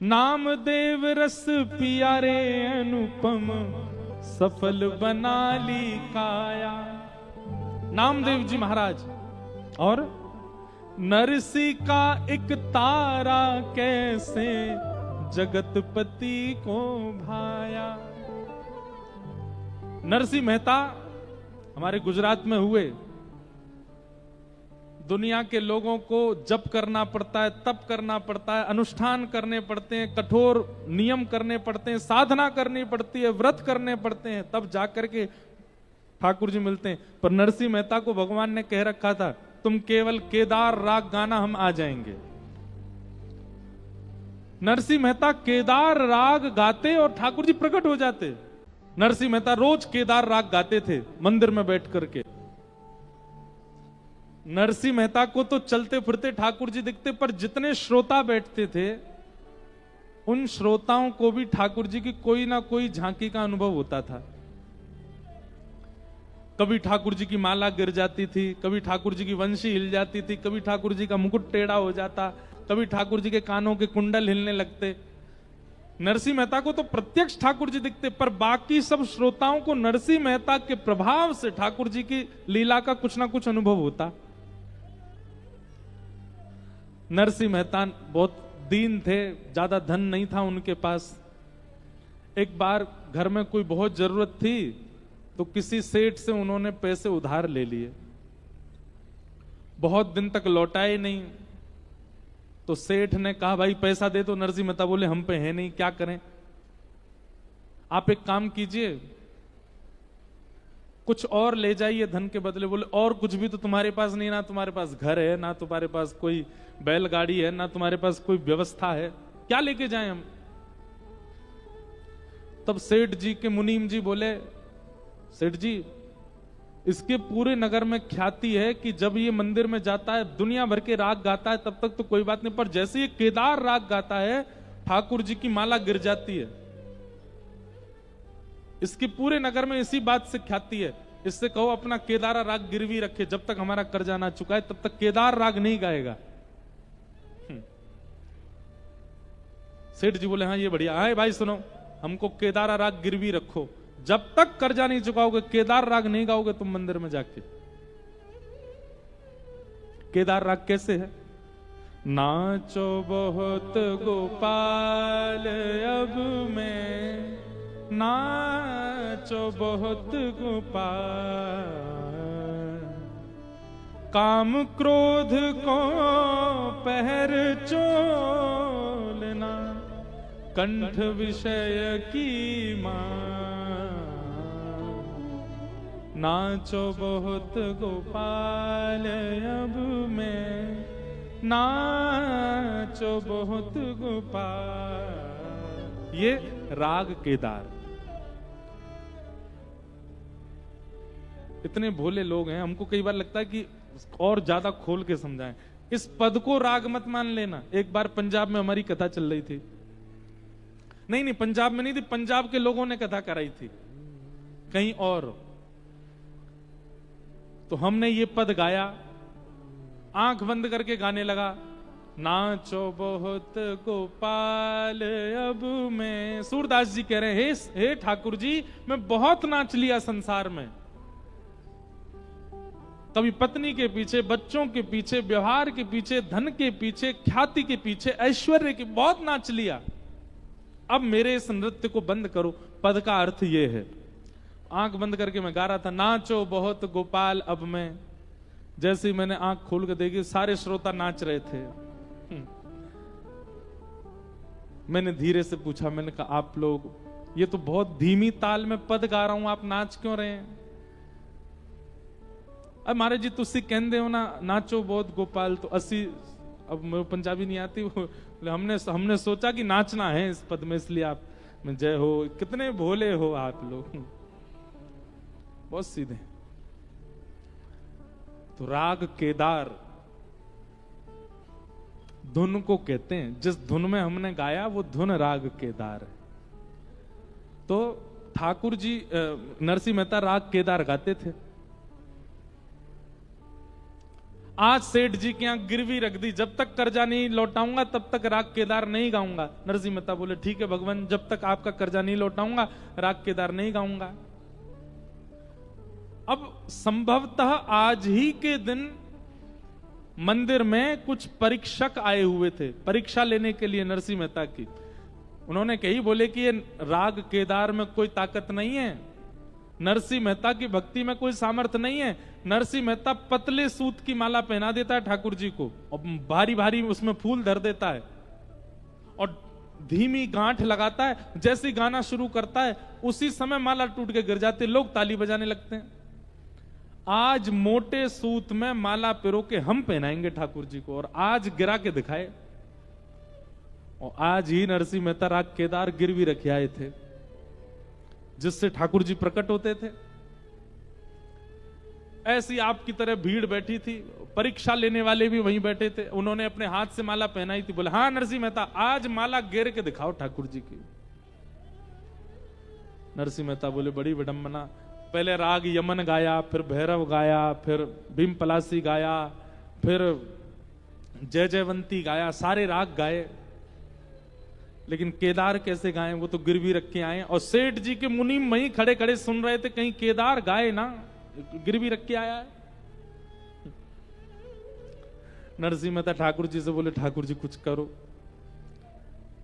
नामदेव रस पिया रे अनुपम, सफल बना ली काया। नामदेव जी महाराज और नरसी का एक तारा कैसे जगतपति को भाया। नरसिंह मेहता हमारे गुजरात में हुए। दुनिया के लोगों को जप करना पड़ता है, तप करना पड़ता है, अनुष्ठान करने पड़ते हैं, कठोर नियम करने पड़ते हैं, साधना करनी पड़ती है, व्रत करने पड़ते हैं, तब जाकर के ठाकुर जी मिलते हैं। पर नरसिंह मेहता को भगवान ने कह रखा था, तुम केवल केदार राग गाना, हम आ जाएंगे। नरसिंह मेहता केदार राग गाते और ठाकुर जी प्रकट हो जाते। नरसिंह मेहता रोज केदार राग गाते थे मंदिर में बैठ करके। नरसिंह मेहता को तो चलते फिरते ठाकुर जी दिखते, पर जितने श्रोता बैठते थे उन श्रोताओं को भी ठाकुर जी की कोई ना कोई झांकी का अनुभव होता था। कभी ठाकुर जी की माला गिर जाती थी, कभी ठाकुर जी की वंशी हिल जाती थी, कभी ठाकुर जी का मुकुट टेढ़ा हो जाता, कभी ठाकुर जी के कानों के कुंडल हिलने लगते। नरसिंह मेहता को तो प्रत्यक्ष ठाकुर जी दिखते, पर बाकी सब श्रोताओं को नरसिंह मेहता के प्रभाव से ठाकुर जी की लीला का कुछ ना कुछ अनुभव होता। नरसिंह मेहता बहुत दीन थे, ज्यादा धन नहीं था उनके पास। एक बार घर में कोई बहुत जरूरत थी तो किसी सेठ से उन्होंने पैसे उधार ले लिए। बहुत दिन तक लौटाए नहीं तो सेठ ने कहा, भाई पैसा दे दो। नरसिंह मेहता बोले, हम पे है नहीं, क्या करें। आप एक काम कीजिए, कुछ और ले जाइए धन के बदले। बोले, और कुछ भी तो तुम्हारे पास नहीं, ना तुम्हारे पास घर है, ना तुम्हारे पास कोई बैलगाड़ी है, ना तुम्हारे पास कोई व्यवस्था है, क्या लेके जाएं हम। तब सेठ जी के मुनीम जी बोले, सेठ जी, इसके पूरे नगर में ख्याति है कि जब ये मंदिर में जाता है दुनिया भर के राग गाता है, तब तक तो कोई बात नहीं, पर जैसे ये केदार राग गाता है ठाकुर जी की माला गिर जाती है। इसकी पूरे नगर में इसी बात से ख्याति है। इससे कहो अपना केदारा राग गिरवी रखे, जब तक हमारा कर्जा ना चुकाए तब तक केदार राग नहीं गाएगा। सेठ जी बोले, हाँ ये बढ़िया है भाई, सुनो, हमको केदारा राग गिरवी रखो, जब तक कर्जा नहीं चुकाओगे केदार राग नहीं गाओगे तुम मंदिर में जाके। केदार राग कैसे है? नाचो बहुत गोपाल अब मैं, नाचो बहुत गोपाल, काम क्रोध को पहर चोलना, कंठ विषय की मां, नाचो बहुत गोपाल अब मैं, नाचो बहुत गोपाल। ये राग केदार। इतने भोले लोग हैं, हमको कई बार लगता है कि और ज्यादा खोल के समझाएं। इस पद को राग मत मान लेना। एक बार पंजाब में हमारी कथा चल रही थी, नहीं पंजाब में नहीं थी, पंजाब के लोगों ने कथा कराई थी कहीं और। तो हमने ये पद गाया, आंख बंद करके गाने लगा, नाचो बहुत गोपाल अब मैं। सूरदास जी कह रहे हैं, हे ठाकुर जी, मैं बहुत नाच लिया संसार में। कभी पत्नी के पीछे, बच्चों के पीछे, व्यवहार के पीछे, धन के पीछे, ख्याति के पीछे, ऐश्वर्य के, बहुत नाच लिया। अब मेरे इस नृत्य को बंद करो। पद का अर्थ ये है, आंख बंद करके मैं गा रहा था, नाचो बहुत गोपाल अब मैं। जैसे ही मैंने आंख खोल कर देखी, सारे श्रोता नाच रहे थे। मैंने धीरे से पूछा, मैंने कहा, आप लोग, ये तो बहुत धीमी ताल में पद गा रहा हूं, आप नाच क्यों रहे हैं? अब महाराज जी तुसी कहते हो ना, नाचो बहुत गोपाल, तो असी, अब मेरे पंजाबी नहीं आती, हमने सोचा कि नाचना है इस पद में, इसलिए आप में जय हो। कितने भोले हो आप लोग, बहुत सीधे। तो राग केदार धुन को कहते हैं। जिस धुन में हमने गाया वो धुन राग केदार है। तो ठाकुर जी नरसिंह मेहता राग केदार गाते थे। आज सेठ जी के यहाँ गिरवी रख दी, जब तक कर्जा नहीं लौटाऊंगा तब तक राग केदार नहीं गाऊंगा। नरसिंह मेहता बोले ठीक है भगवान, जब तक आपका कर्जा नहीं लौटाऊंगा राग केदार नहीं गाऊंगा। अब संभवतः आज ही के दिन मंदिर में कुछ परीक्षक आए हुए थे परीक्षा लेने के लिए नरसिंह मेहता की। उन्होंने कही बोले कि ये राग केदार में कोई ताकत नहीं है, नरसिंह मेहता की भक्ति में कोई सामर्थ्य नहीं है। नरसिंह मेहता पतले सूत की माला पहना देता है ठाकुर जी को और भारी भारी उसमें फूल धर देता है और धीमी गांठ लगाता है। जैसे गाना शुरू करता है उसी समय माला टूट के गिर जाती है, लोग ताली बजाने लगते हैं। आज मोटे सूत में माला पिरो के हम पहनाएंगे ठाकुर जी को, और आज गिरा के दिखाए। और आज ही नरसिंह मेहता राग केदार गिरवी रखे आए थे जिससे ठाकुर जी प्रकट होते थे। ऐसी आपकी तरह भीड़ बैठी थी, परीक्षा लेने वाले भी वहीं बैठे थे। उन्होंने अपने हाथ से माला पहनाई थी, बोले हाँ नरसिंह मेहता आज माला गिर के दिखाओ ठाकुर जी की। नरसिंह मेहता बोले बड़ी विडंबना, पहले राग यमन गाया, फिर भैरव गाया, फिर भीम पलासी गाया, फिर जय जयवंती गाया, सारे राग गाए, लेकिन केदार कैसे गाए? वो तो गिरवी रख के आए। और सेठ जी के मुनीम वहीं खड़े खड़े सुन रहे थे, कहीं केदार गाए ना, गिरवी रख के आया है। नरसिंह मेहता ठाकुर जी से बोले ठाकुर जी कुछ करो,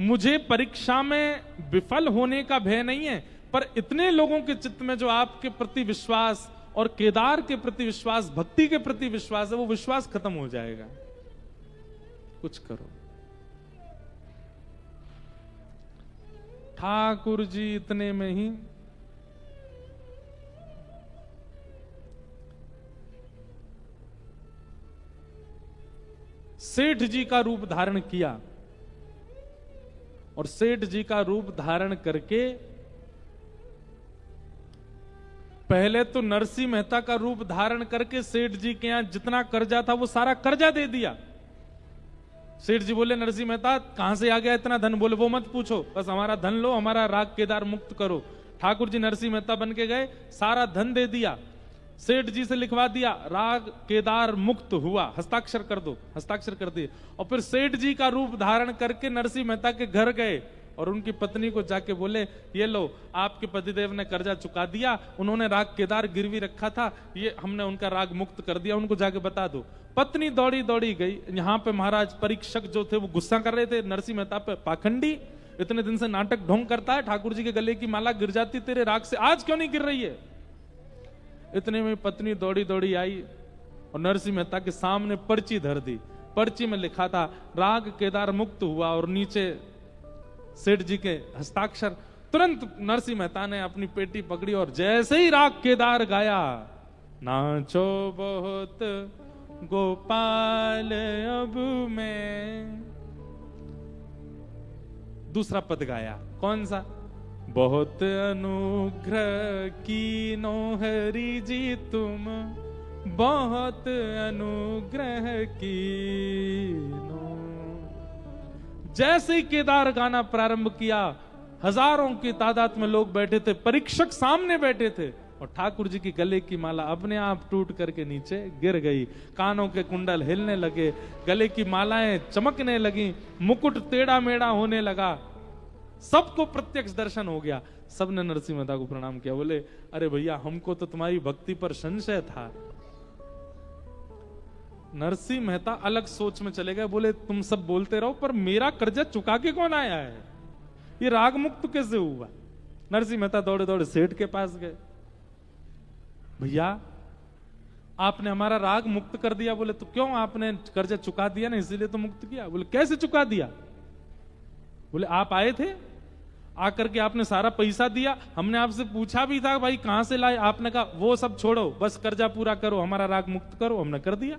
मुझे परीक्षा में विफल होने का भय नहीं है, पर इतने लोगों के चित्त में जो आपके प्रति विश्वास और केदार के प्रति विश्वास, भक्ति के प्रति विश्वास है, वो विश्वास खत्म हो जाएगा, कुछ करो। ठाकुर जी इतने में ही सेठ जी का रूप धारण किया, और सेठ जी का रूप धारण करके पहले तो नरसिंह मेहता का रूप धारण करके सेठ जी के यहां जितना कर्जा था वो सारा कर्जा दे दिया। सेठ जी बोले नरसिंह मेहता कहां से आ गया इतना धन? बोले वो मत पूछो, बस हमारा धन लो, हमारा राग केदार मुक्त करो। ठाकुर जी नरसिंह मेहता बन के गए, सारा धन दे दिया, सेठ जी से लिखवा दिया, राग केदार मुक्त हुआ, हस्ताक्षर कर दो, हस्ताक्षर कर दिए। और फिर सेठ जी का रूप धारण करके नरसिंह मेहता के घर गए और उनकी पत्नी को जाके बोले ये लो आपके पतिदेव ने कर्जा चुका दिया, उन्होंने राग केदार गिरवी रखा था, ये हमने उनका राग मुक्त कर दिया, उनको जाके बता दो। पत्नी दौड़ी दौड़ी गई। यहाँ पे महाराज परीक्षक जो थे वो गुस्सा कर रहे थे नरसिंह मेहता पे, पाखंडी इतने दिन से नाटक ढोंग करता है, ठाकुर जी के गले की माला गिर जाती तेरे राग से, आज क्यों नहीं गिर रही है? इतने में पत्नी दौड़ी दौड़ी आई और नरसिंह मेहता के सामने पर्ची धर दी। पर्ची में लिखा था राग केदार मुक्त हुआ, और नीचे सेठ जी के हस्ताक्षर। तुरंत नरसिंह मेहता ने अपनी पेटी पकड़ी और जैसे ही राग केदार गाया, नाचो बहुत गोपाल अब मैं, दूसरा पद गाया, कौन सा? बहुत अनुग्रह कीनो हरि जी तुम, बहुत अनुग्रह कीनो। जैसे ही केदार गाना प्रारंभ किया, हजारों की तादाद में लोग बैठे थे, परीक्षक सामने बैठे थे, और ठाकुर जी की गले की माला अपने आप टूट करके नीचे गिर गई। कानों के कुंडल हिलने लगे, गले की मालाएं चमकने लगी, मुकुट टेढ़ा मेढ़ा होने लगा, सबको प्रत्यक्ष दर्शन हो गया। सबने नरसिंह मेहता को प्रणाम किया, बोले अरे भैया हमको तो तुम्हारी भक्ति पर संशय था। नरसिंह मेहता अलग सोच में चले गए, बोले तुम सब बोलते रहो, पर मेरा कर्जा चुका के कौन आया है? ये राग मुक्त कैसे हुआ? नरसिंह मेहता दौड़े दौड़े सेठ के पास गए, भैया आपने हमारा राग मुक्त कर दिया। बोले तो क्यों, आपने कर्जा चुका दिया ना इसीलिए तो मुक्त किया। बोले कैसे चुका दिया? बोले आप आए थे, आकर के आपने सारा पैसा दिया, हमने आपसे पूछा भी था भाई कहां से लाए, आपने कहा वो सब छोड़ो, बस कर्जा पूरा करो, हमारा राग मुक्त करो, हमने कर दिया।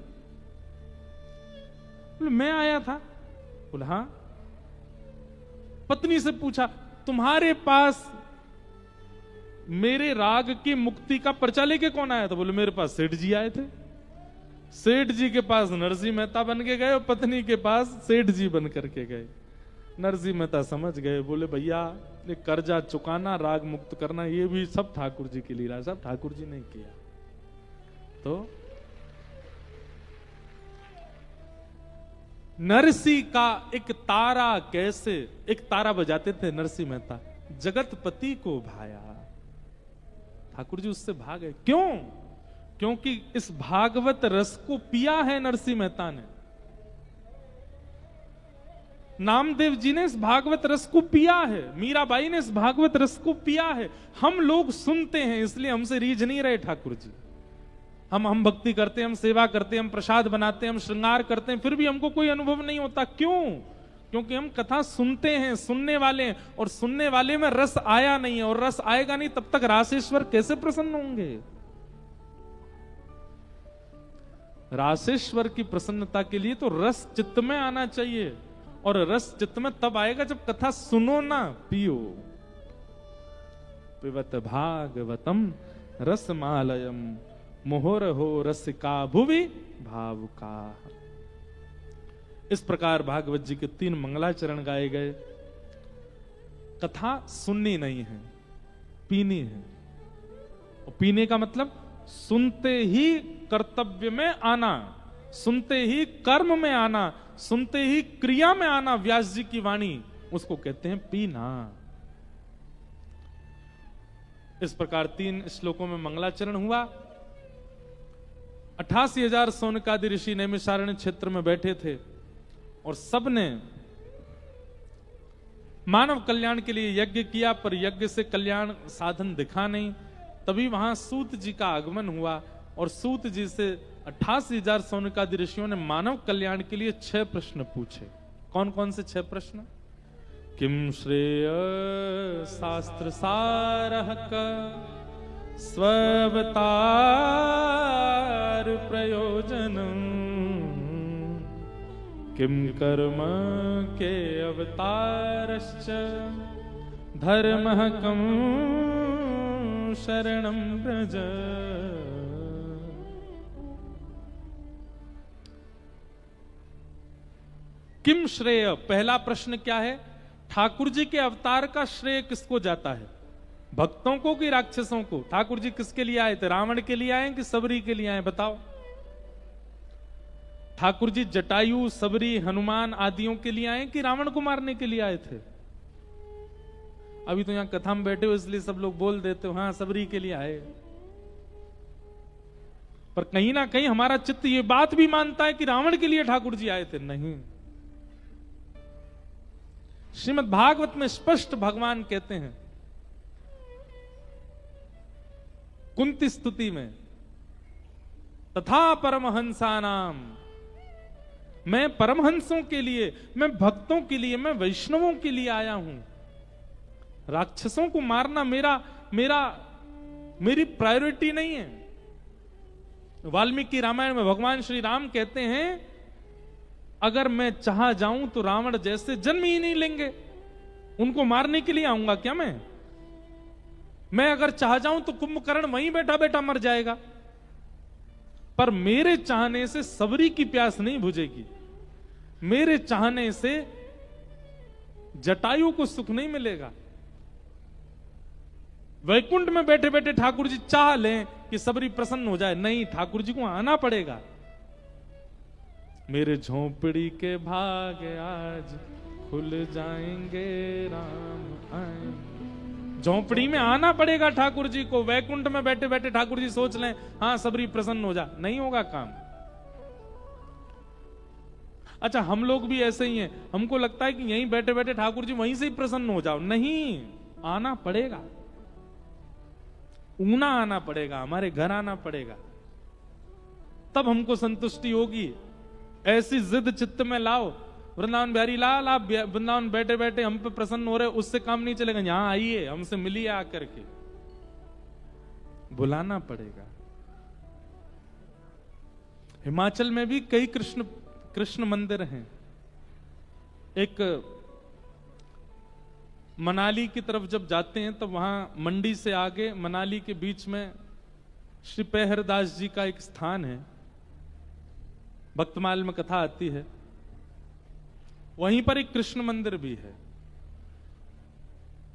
बोले मैं आया था? बोले हाँ। पत्नी से पूछा तुम्हारे पास मेरे राग की मुक्ति का पर्चा लेके कौन आया था? बोले मेरे पास सेठ जी आए थे। सेठ जी के पास नरसिंह मेहता बन के गए और पत्नी के पास सेठ जी बन करके गए। नरसिंह मेहता समझ गए, बोले भैया ये कर्जा चुकाना, राग मुक्त करना, ये भी सब ठाकुर जी की लीला, सब ठाकुर जी ने किया। तो नरसी का एक तारा कैसे, एक तारा बजाते थे नरसिंह मेहता, जगतपति को भाया। ठाकुर जी उससे भाग गए। क्यों? क्योंकि इस भागवत रस को पिया है नरसिंह मेहता ने, नामदेव जी ने इस भागवत रस को पिया है, मीराबाई ने इस भागवत रस को पिया है। हम लोग सुनते हैं, इसलिए हमसे रीझ नहीं रहे ठाकुर जी। हम भक्ति करते हैं, हम सेवा करते हैं, हम प्रसाद बनाते हैं, हम श्रृंगार करते हैं, फिर भी हमको कोई अनुभव नहीं होता। क्यों? क्योंकि हम कथा सुनते हैं, सुनने वाले हैं, और सुनने वाले में रस आया नहीं है, और रस आएगा नहीं तब तक रासेश्वर कैसे प्रसन्न होंगे? रासेश्वर की प्रसन्नता के लिए तो रस चित्त में आना चाहिए, और रस चित्त में तब आएगा जब कथा सुनो ना पियो। पिबत भागवतम रसमालयम मोहर हो रसिका भुवि भावुका। इस प्रकार भागवत जी के 3 मंगलाचरण गाए गए। कथा सुननी नहीं है, पीनी है। और पीने का मतलब सुनते ही कर्तव्य में आना, सुनते ही कर्म में आना, सुनते ही क्रिया में आना। व्यास जी की वाणी, उसको कहते हैं पीना। इस प्रकार 3 श्लोकों में मंगलाचरण हुआ। 88,000 सौनकादि ऋषि नैमिषारण्य क्षेत्र में बैठे थे, और सबने मानव कल्याण के लिए यज्ञ किया, पर यज्ञ से कल्याण साधन दिखा नहीं। तभी वहां सूत जी का आगमन हुआ, और सूत जी से 88,000 सौनकादि ऋषियों ने मानव कल्याण के लिए 6 प्रश्न पूछे। कौन कौन से 6 प्रश्न? किम श्रेय शास्त्र सारः स्ववतार प्रयोजनम, किम कर्म के अवतारश्च धर्मः कं शरणं व्रज। किम श्रेय, पहला प्रश्न क्या है? ठाकुर जी के अवतार का श्रेय किसको जाता है? भक्तों को कि राक्षसों को? ठाकुर जी किसके लिए आए थे? रावण के लिए आए कि सबरी के लिए आए? बताओ। ठाकुर जी जटायु, सबरी, हनुमान आदियों के लिए आए कि रावण को मारने के लिए आए थे? अभी तो यहां कथा में बैठे हो इसलिए सब लोग बोल देते हो हाँ सबरी के लिए आए, पर कहीं ना कहीं हमारा चित्त ये बात भी मानता है कि रावण के लिए ठाकुर जी आए थे। नहीं, श्रीमद् भागवत में स्पष्ट भगवान कहते हैं कुंती स्तुति में, तथा परमहंसा नाम, मैं परमहंसों के लिए, मैं भक्तों के लिए, मैं वैष्णवों के लिए आया हूं। राक्षसों को मारना मेरी प्रायोरिटी नहीं है। वाल्मीकि रामायण में भगवान श्री राम कहते हैं अगर मैं चाह जाऊं तो रावण जैसे जन्म ही नहीं लेंगे, उनको मारने के लिए आऊंगा क्या मैं अगर चाह जाऊं तो कुंभकर्ण वहीं बैठा बैठा मर जाएगा, पर मेरे चाहने से सबरी की प्यास नहीं बुझेगी, मेरे चाहने से जटायु को सुख नहीं मिलेगा। वैकुंठ में बैठे बैठे ठाकुर जी चाह लें कि सबरी प्रसन्न हो जाए, नहीं, ठाकुर जी को आना पड़ेगा। मेरे झोंपड़ी के भाग आज खुल जाएंगे, राम आए। झोंपड़ी में आना पड़ेगा ठाकुर जी को। वैकुंठ में बैठे बैठे ठाकुर जी सोच लें हाँ सबरी प्रसन्न हो जा, नहीं होगा काम। अच्छा, हम लोग भी ऐसे ही हैं, हमको लगता है कि यहीं बैठे बैठे ठाकुर जी वहीं से ही प्रसन्न हो जाओ। नहीं, आना पड़ेगा, ऊना आना पड़ेगा, हमारे घर आना पड़ेगा, तब हमको संतुष्टि होगी। ऐसी जिद चित्त में लाओ, वृंदावन बिहारी लाल आप वृंदावन बैठे बैठे हम पे प्रसन्न हो रहे, उससे काम नहीं चलेगा। यहां आइए, हमसे मिलिए, आकर के बुलाना पड़ेगा। हिमाचल में भी कई कृष्ण मंदिर हैं। एक मनाली की तरफ जब जाते हैं तब वहां मंडी से आगे मनाली के बीच में श्री पेहरदास जी का एक स्थान है, भक्तमाल में कथा आती है, वहीं पर एक कृष्ण मंदिर भी है।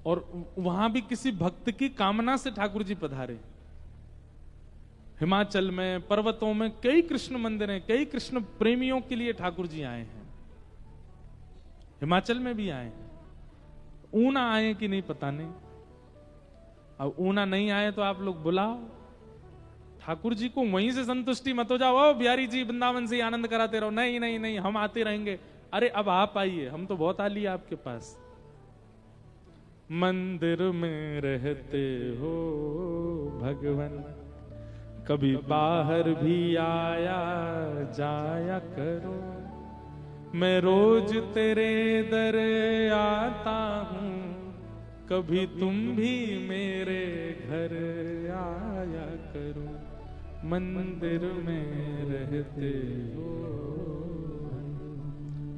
और वहां भी किसी भक्त की कामना से ठाकुर जी पधारे। हिमाचल में पर्वतों में कई कृष्ण मंदिर हैं, कई कृष्ण प्रेमियों के लिए ठाकुर जी आए हैं। हिमाचल में भी आए, ऊना आए कि नहीं पता नहीं। अब ऊना नहीं आए तो आप लोग बुलाओ, ठाकुर जी को वहीं से संतुष्टि मत हो जाओ, ओ बिहारी जी वृंदावन से आनंद कराते रहो, नहीं नहीं नहीं हम आते रहेंगे। अरे अब आप आइए, हम तो बहुत आ लिए आपके पास। मंदिर में रहते हो भगवान, कभी बाहर भी आया जाया करो, मैं रोज तेरे दर आता हूँ, कभी तुम भी मेरे घर आया करो, मंदिर में रहते हो।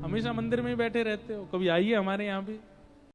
हमेशा मंदिर में ही बैठे रहते हो, कभी आइए हमारे यहाँ भी।